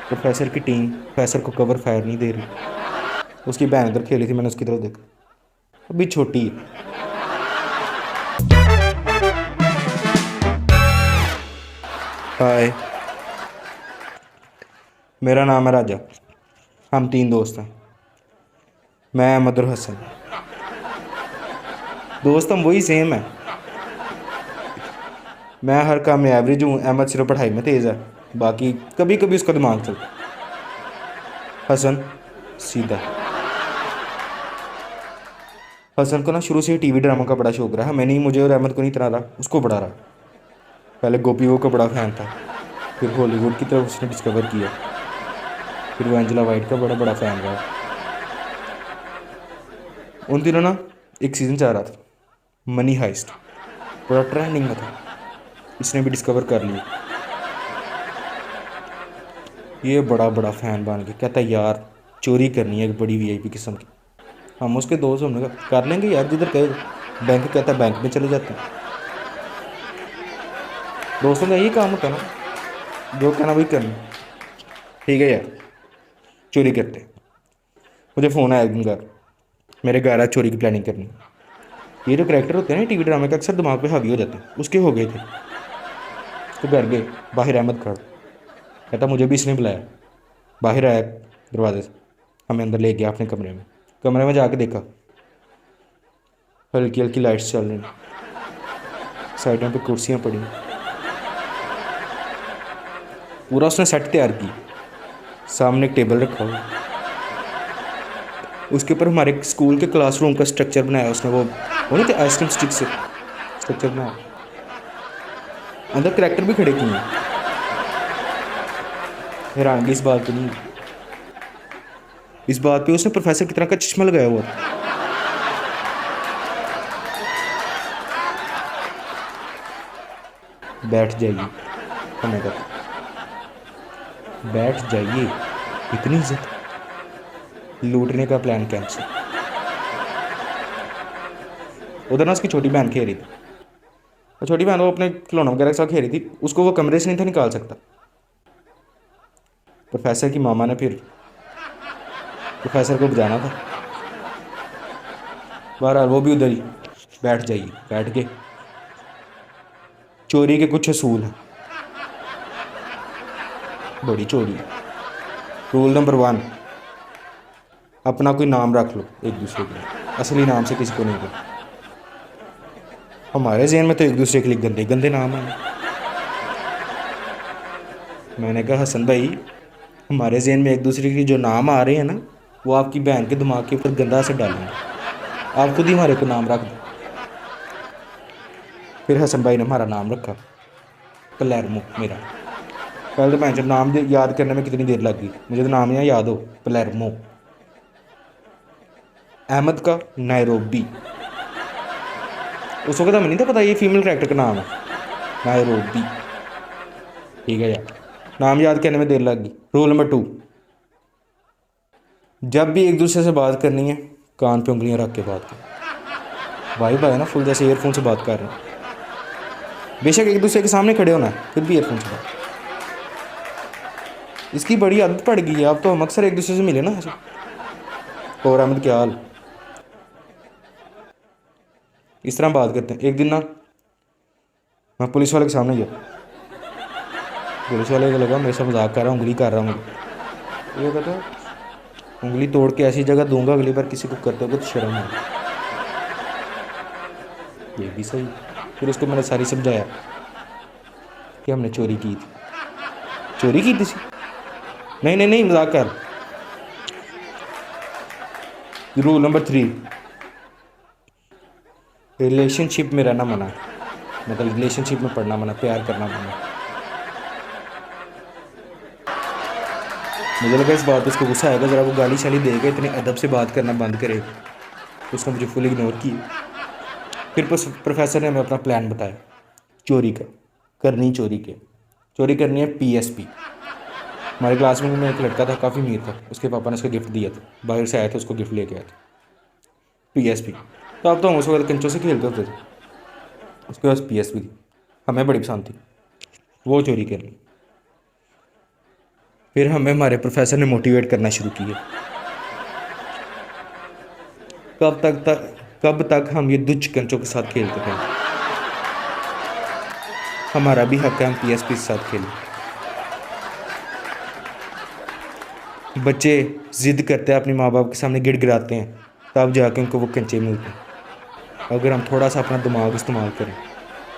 Professor की team professor को cover fire नहीं दे रही। उसकी बहन उधर खेली थी, मैंने उसकी तरफ देखा, अभी छोटी है। हाय, मेरा नाम है राजा। हम 3 दोस्त हैं, मैं अहमद और हसन। दोस्त हम वही सेम है। मैं हर काम में एवरेज हूँ, अहमद सिर्फ पढ़ाई में तेज़ है, बाकी कभी कभी उसका दिमाग चलता है। हसन सीधा। हसन को ना शुरू से ही टीवी ड्रामा का बड़ा शौक रहा है। मैं नहीं, मुझे और अहमद को नहीं इतना रहा, उसको बड़ा रहा। पहले गोपी वो का बड़ा फ़ैन था, फिर हॉलीवुड की तरफ उसने डिस्कवर किया, फिर वो एंजेला वाइट का बड़ा बड़ा फ़ैन रहा। उन दिनों ना एक सीज़न चल रहा था, मनी हाइस्ट, बड़ा ट्रेंडिंग में था। इसने भी डिस्कवर कर लिया। ये बड़ा बड़ा फ़ैन बन गया, कहता है यार चोरी करनी है एक बड़ी वीआईपी किस्म की। हम उसके दोस्त, हमने कहा कर लेंगे यार, जिधर कहे। बैंक कहता है बैंक में चले जाते हैं। दोस्तों का यही काम होता है ना, जो कहना वही करना। ठीक है यार, चोरी करते हैं। मुझे फ़ोन आया एक दिन घर, मेरे घर आज चोरी की प्लानिंग करनी। ये जो करेक्टर होते हैं ना टीवी ड्रामे का, अक्सर दिमाग पे हावी हो जाते हैं, उसके हो गए थे। तो घर गए, बाहर अहमद खड़ा, कहता मुझे भी इसने बुलाया। बाहर आया दरवाजे से, हमें अंदर ले गया अपने कमरे में। कमरे में जाके देखा, हल्की हल्की लाइट्स चल रही, साइडों पे कुर्सियाँ पड़ी, पूरा उसने सेट तैयार की। सामने एक टेबल रखा हुआ, उसके ऊपर हमारे स्कूल के क्लासरूम का स्ट्रक्चर बनाया उसने। वो नहीं थे आइसक्रीम स्टिक से स्ट्रक्चर बनाया। अंदर करेक्टर भी खड़े किए हैं। हैरानगी इस बात पे नहीं, इस बात पे उसने प्रोफेसर की तरह का चश्मा लगाया हुआ था। बैठ जाइए, हमें कहता बैठ जाइए, इतनी इज्जत। लूटने का प्लान कैंसिल। उधर ना उसकी छोटी बहन खेल रही थी। वो छोटी बहन वो अपने खिलौनों वगैरह के साथ खेल रही थी, उसको वो कमरे से नहीं था निकाल सकता। प्रोफेसर की मामा ने फिर प्रोफेसर को बजाना था। बहरहाल वो भी उधर ही, बैठ जाइए, बैठ के। चोरी के कुछ असूल हैं, बड़ी चोरी है। रूल नंबर 1, अपना कोई नाम रख लो एक दूसरे के लिए, असली नाम से किसी को नहीं दो। हमारे जहन में तो एक दूसरे के लिए गंदे गंदे नाम हैं। मैंने कहा हसन भाई, हमारे जहन में एक दूसरे के जो नाम आ रहे हैं ना, वो आपकी बहन के दिमाग के ऊपर गंदा असर डालेंगे। आप खुद ही हमारे को नाम रख दो। फिर हसन भाई ने हमारा नाम रखा, पलेरमो मेरा। पहले तो मैं जब नाम याद करने में कितनी देर लग गई, मुझे तो नाम ही याद हो, पलेरमो। अहमद का नायरोबी। उस वक्त हमें नहीं था पता ये फीमेल कैरेक्टर का नाम है, नायरोबी। ठीक है यार, नाम याद करने में देर लग गई। रूल नंबर 2, जब भी एक दूसरे से बात करनी है, कान पे उंगलियां रख के बात कर। भाई भाई ना, फुल जैसे ईयरफोन से बात कर रहे हैं। बेशक एक दूसरे के सामने खड़े होना है, फिर भी ईयरफोन से बात। इसकी बड़ी आदत पड़ गई है, अब तो हम अक्सर एक दूसरे से मिले ना ऐसे। और अहमद क्या हाल, इस तरह बात करते हैं। एक दिन ना मैं पुलिस वाले के सामने गया, पुलिस वाले को लगा मेरे से मजाक कर रहा हूँ, उंगली कर रहा हूँ। ये कहता उंगली तोड़ के ऐसी जगह दूंगा अगली बार किसी को करते हो तो शर्म है। ये भी सही। फिर उसको मैंने सारी समझाया कि हमने चोरी की थी। चोरी की थी? नहीं नहीं नहीं, मजाक कर। रूल नंबर 3, रिलेशनशिप में रहना मना, मतलब रिलेशनशिप में पढ़ना मना, प्यार करना मना। मुझे लगा इस बात पे उसको गुस्सा आएगा, ज़रा वो गाली शाली देगा, इतने अदब से बात करना बंद करे। तो उसने मुझे फुल इग्नोर किया। फिर प्रोफेसर ने हमें अपना प्लान बताया चोरी का। करनी चोरी के चोरी करनी है पीएसपी। हमारे क्लासरूम में एक लड़का था, काफ़ी अमीर था, उसके पापा ने उसको गिफ्ट दिया था, बाहर से आया था, उसको गिफ्ट लेके आया था पीएसपी। तो अब तो हम उस वक्त कंचों से खेलते होते थे, उसके पास पीएसपी थी, हमें बड़ी पसंद थी। वो चोरी करनी। फिर हमें हमारे प्रोफेसर ने मोटिवेट करना शुरू किया। कब तक हम ये दुच कंचों के साथ खेलते रहेंगे? हमारा भी हक है हम पीएसपी के साथ खेलें। बच्चे जिद करते हैं, अपने माँ बाप के सामने गिड़गिड़ाते हैं, तब जाके उनको वो कंचे मिलते हैं। अगर हम थोड़ा सा अपना दिमाग इस्तेमाल करें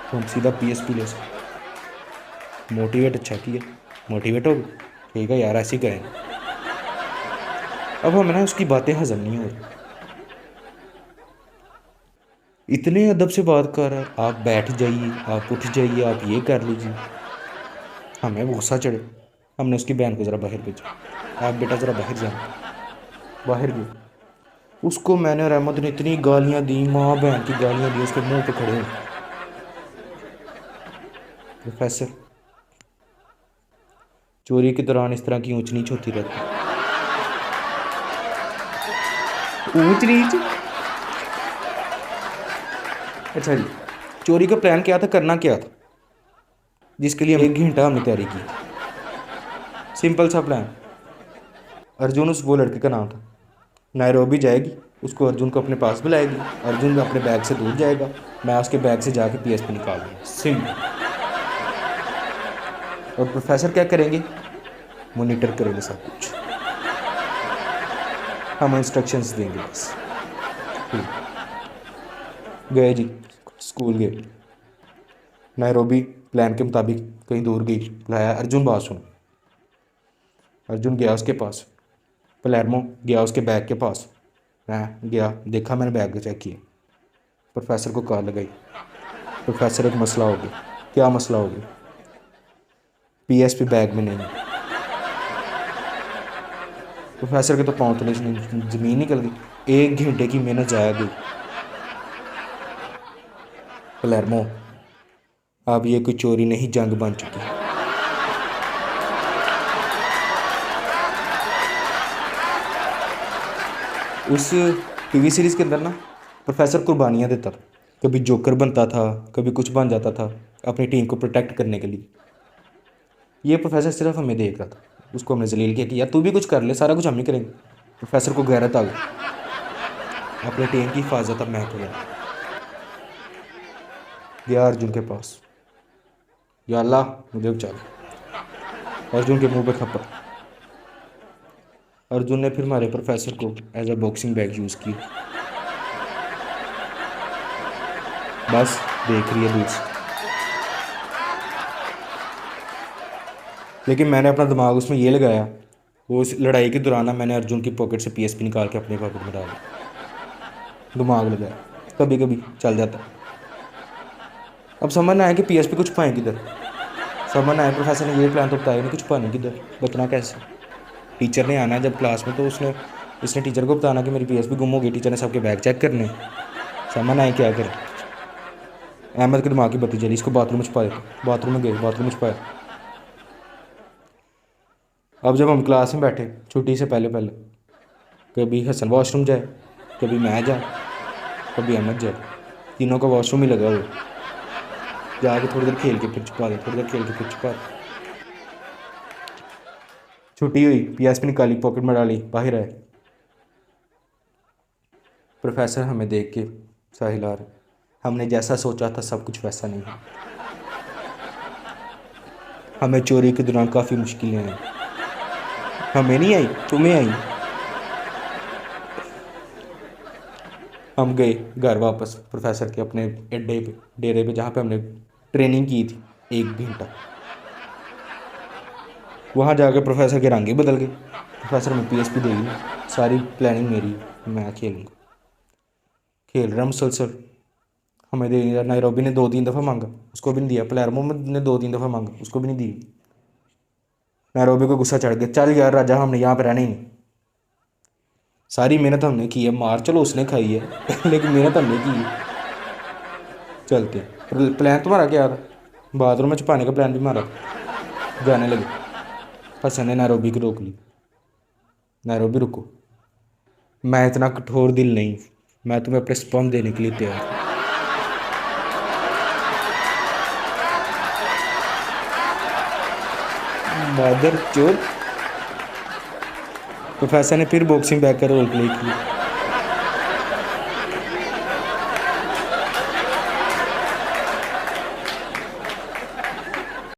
तो हम सीधा पीएसपी ले सकते। मोटिवेट अच्छा किया, मोटिवेट हो गए, ठीक है यार, ऐसे ही करें। अब हमें ना उसकी बातें हजम नहीं हो रही। इतने अदब से बात कर रहा है, आप बैठ जाइए, आप उठ जाइए, आप ये कर लीजिए। हमें गुस्सा चढ़े, हमने उसकी बहन को ज़रा बाहर भेजा, आप बेटा ज़रा बाहर जाना। बाहर गए, उसको मैंने और अहमद ने इतनी गालियाँ दी, माँ बहन की गालियाँ दी, उसके मुंह पे खड़े हो। प्रोफेसर, चोरी के दौरान इस तरह की ऊंच नीच होती रहती। ऊंच नीच? अच्छा जी, चोरी का प्लान क्या था, करना क्या था, जिसके लिए 1 घंटा हमने तैयारी की? सिंपल सा प्लान। अर्जुन उस वो लड़के का नाम था। नायरोबी जाएगी, उसको अर्जुन को अपने पास बुलाएगी, अर्जुन अपने बैग से दूर जाएगा, मैं उसके बैग से जाके पीएसपी निकाल दूँगा। सिंपल। और प्रोफेसर क्या करेंगे? मॉनिटर करेंगे सब कुछ, हम इंस्ट्रक्शंस देंगे बस। गए जी, स्कूल गए। नायरोबी प्लान के मुताबिक कहीं दूर गई, बुलाया, अर्जुन बात सुनो। अर्जुन गया उसके पास, पलेरमो गया उसके बैग के पास, मैं गया, देखा, मैंने बैग चेक किया, प्रोफेसर को कॉल लगाई। प्रोफेसर, एक मसला हो गया। क्या मसला हो गया? पीएसपी बैग में नहीं है। प्रोफेसर के तो पाँव तले ज़मीन निकल गई, 1 घंटे की मेहनत जाया गई। पलेरमो, अब ये कोई चोरी नहीं, जंग बन चुकी है। उस टीवी सीरीज़ के अंदर ना प्रोफेसर कुर्बानियाँ देता था, कभी जोकर बनता था, कभी कुछ बन जाता था अपनी टीम को प्रोटेक्ट करने के लिए। ये प्रोफेसर सिर्फ हमें देख रहा था, उसको हमने जलील किया कि यार तू भी कुछ कर ले, सारा कुछ हम ही करेंगे। प्रोफेसर को गैरत आ गई, अपनी टीम की हिफाजत अब मैं करूँगा। गया अर्जुन के पास, या अल्लाह मुझे बचा लो। अर्जुन के मुंह पे थप्पड़। अर्जुन ने फिर हमारे प्रोफेसर को as a boxing bag use किया। बस देख रही है दूर से, लेकिन मैंने अपना दिमाग उसमें ये लगाया, वो उस लड़ाई के दौरान मैंने अर्जुन की पॉकेट से पीएसपी निकाल के अपने पॉकेट में डाला। दिमाग लगाया, कभी कभी चल जाता। अब समझ ना आया कि पीएसपी को छुपाएं किधर, समझ ना आया, प्रोफेसर ने ये प्लान तो बताया नहीं कि छुपाने किधर, बतना कैसे। टीचर ने आना है जब क्लास में, तो इसने टीचर को बताना कि मेरी पीएसपी गुम हो गई, टीचर ने सबके बैग चेक करने। समझ ना आया क्या करें। अहमद के दिमाग की बत्ती जली, इसको बाथरूम में छुपा देते। बाथरूम में गए, बाथरूम में छुपाया। अब जब हम क्लास में बैठे छुट्टी से पहले पहले, कभी हसन वॉशरूम जाए, कभी मैं जाए, कभी अहमद जाए, तीनों का वॉशरूम ही लगा हुआ, जाके थोड़ी देर खेल के फिर छुपा दे, थोड़ी देर खेल के फिर छुपा दे। छुट्टी हुई, पीएसपी निकाली, पॉकेट में डाली, बाहर आए, प्रोफेसर हमें देख के साहिल आ रहे। हमने जैसा सोचा था सब कुछ वैसा नहीं है। हमें चोरी के दौरान काफ़ी मुश्किलें आई। हमें नहीं आई, तुम्हें आई। हम गए घर वापस, प्रोफेसर के अपने अड्डे पे, डेरे पे, जहाँ पे हमने ट्रेनिंग की थी 1 घंटा। वहाँ जाकर प्रोफेसर के रंग ही बदल गए। प्रोफेसर में पीएसपी देगी, सारी प्लानिंग मेरी, मैं खेलूँगा। खेल रहा मुसलसल, हमें दे दिया। नायरोबी ने 2-3 दफ़ा मांगा, उसको भी नहीं दिया। पलेरमो ने 2-3 दफ़ा मांगा, उसको भी नहीं दी। नायरोबी को गुस्सा चढ़ गया, चल यार राजा, हमने यहाँ पर रहना ही नहीं। सारी मेहनत हमने की है, मार चलो उसने खाई है लेकिन मेहनत हमने की है। चलते प्लान तुम्हारा क्या था? बाथरूम में छुपाने का प्लान भी मारा था। जाने लगे, हसन ने नायरोबी को रोक ली। नायरोबी रुको, मैं इतना कठोर दिल नहीं, मैं तुम्हें अपने स्पर्म देने के लिए तैयार हूँ। मादर चोर, प्रोफेसर ने फिर बॉक्सिंग बैग का रोल प्ले किया।